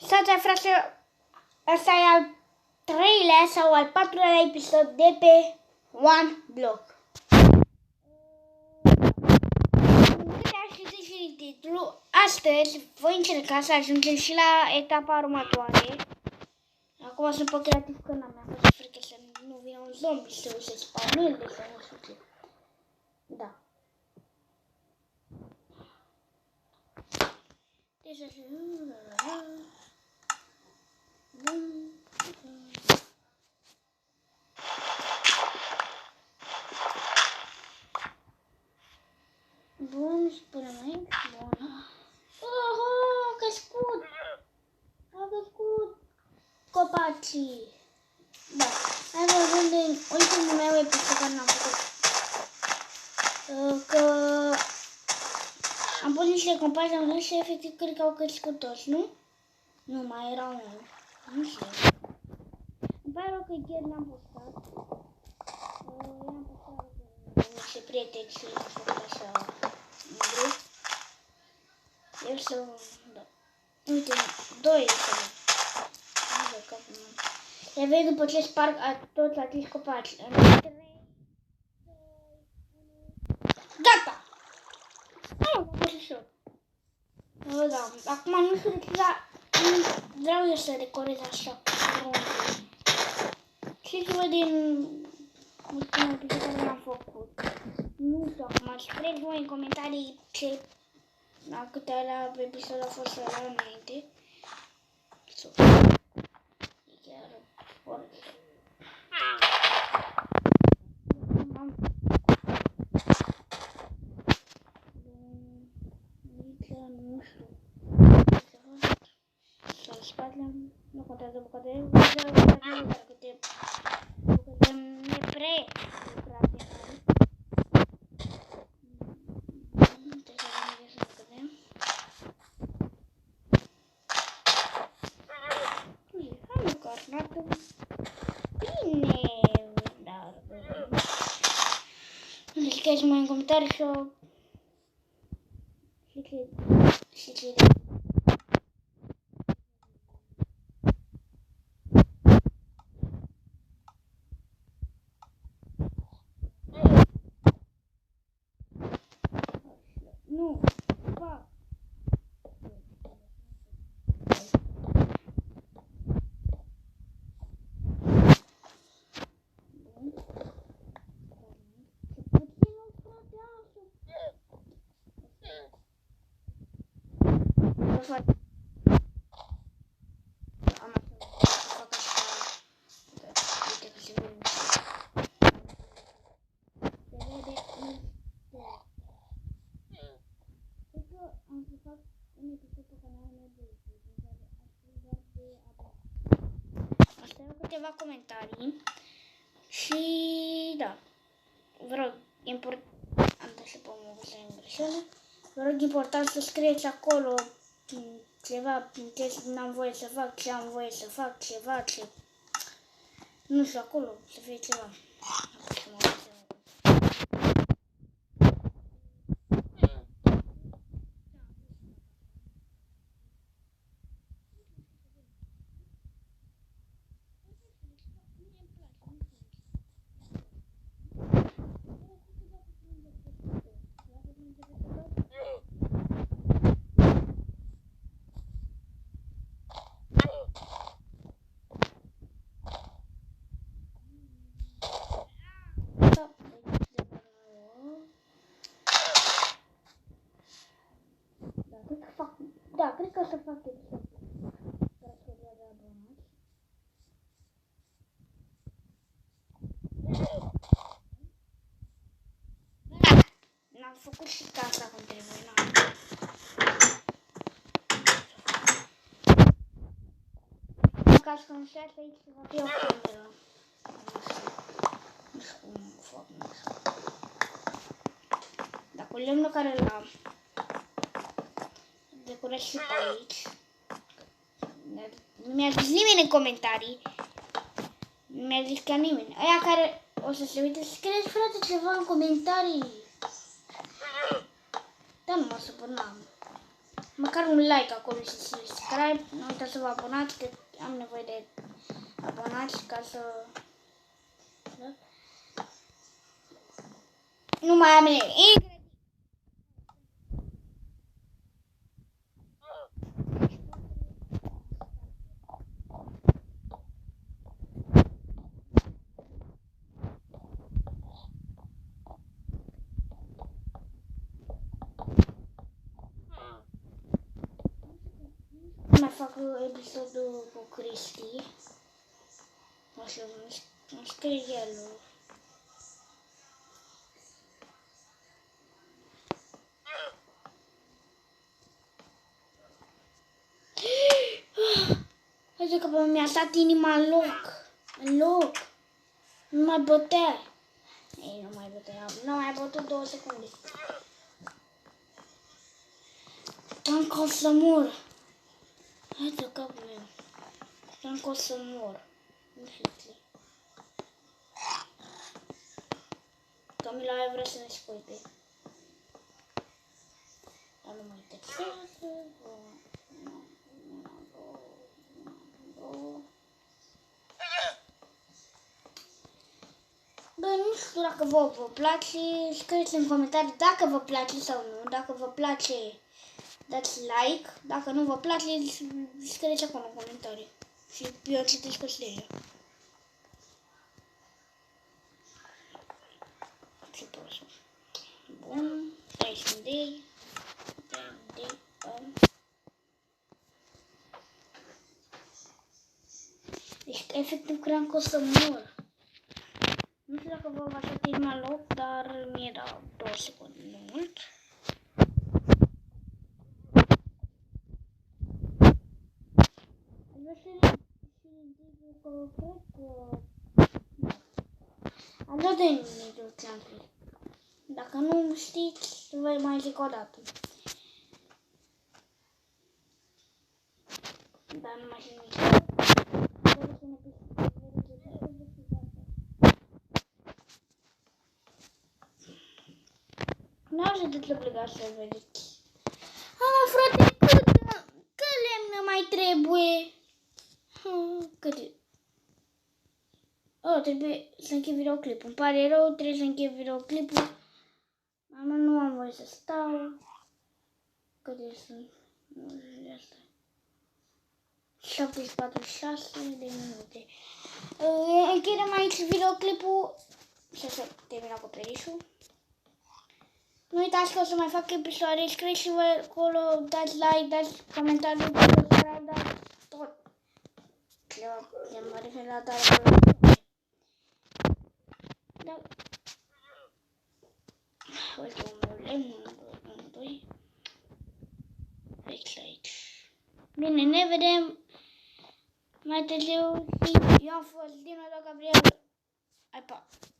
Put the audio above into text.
Stați, frate, asta e al 3-lea sau al 4-lea episod de pe One Block. Câte aș fi și titlu, astăzi voi încerca să ajungem și la etapa următoare. Acum sunt pe creativ că n-am fost frică să nu vină un zombie să se spawneze sau nu știu ce. Da. Deci așa. Bun, spune mai. Bun. Oho, a crescut! A crescut copacii. Da. Hai văzând în ultimul meu episod care n-am făcut. Că am pus niște copaci la mână și efectiv cred că au crescut toți, nu? Nu, mai era unul. Nu știu. Îmi pare rău că ieri n-am postat. I-am postat cu niște prieteni și am făcut așa un grup. Eu să... Da. Uite, doi să văd. Nu văd capul meu. Le vezi după ce sparg toți acești copaci. În 3, 2, 1... Gata! Nu, am fost ușor. Da, acum nu știu de ce, dar vreau eu să decorez așa. Și să văd din ultimul episod care l-am făcut. Nu știu acum, scrieți voi în comentarii ce la câte alea episod a fost ăla înainte. Chiar foarte. Nu știu. Sau spatele, nu contează bucătărie, dar câte bucătărie nepre lucrate noi. Hai măcar, arată bine, dar nu scrieți mai în comentarii și o... și ce nu, fac. Câteva comentarii și da, vă rog, important să vă rog important să scrieți acolo ceva, ce n-am voie să fac, ce am voie să fac, ceva, ce nu știu, acolo să fie ceva. Da, cred că o să fac episod. N-am făcut și casa cum trebuie, n-am. Ca să înșească aici să va fi o cameră. Nu știu cum fac, nu știu. Dar cu lemnul care l-am, decorez și pe aici. Nu mi-a zis nimeni în comentarii. Nu mi-a zis chiar nimeni. Aia care o să se uite, scrieți frate ceva în comentarii. Da, nu mă supăr, n-am. măcar un like acolo și subscribe. Nu uitați să vă abonați, că am nevoie de abonați ca să... Da? Nu mai am Y. Mai fac episodul cu Cristi. O să îmi scrie el. Haide că mi-a stat inima în loc. Nu mai bătea. Ei, nu mai bătea. Nu mai bătut 2 secunde. Încă o să mor. Haide capul meu. Încă o să mor. Nu știu. Camila vrea să ne scuipe. Dar nu mai interesează. Bă, nu știu dacă vă place, scrieți în comentarii dacă vă place sau nu. Dacă vă place, dați like. Dacă nu vă place, scrieți acolo în comentarii. Și eu citesc pe seria. Ce prost. Bun, 16 day. Deci, efectiv, cream că o să mor. Nu știu dacă vă va fi inima în loc, dar mi-e da 2 secunde, nu mult. Am dat de Middle Clan. Dacă nu știți, vă mai zic o dată. Dar nu mai știu nici. Nu așa de obligat să vedeți. Frate, cât lemn mai trebuie? Cât? Trebuie să închei videoclipul. Îmi pare rău, trebuie să închei videoclipul. Mama, nu am voie să stau. Cât sunt? 7:46 de minute. Închidem aici videoclipul și să termin acoperișul. Nu uitați că o să mai fac episoade, scrieți-vă acolo, dați like, dați comentarii, subscribe, dați tot. Eu mă refer la doar da. Ultimul lemn, 1, 2. Fix aici. Bine, ne vedem mai târziu și eu am fost Dino Gabriel. Hai, pa!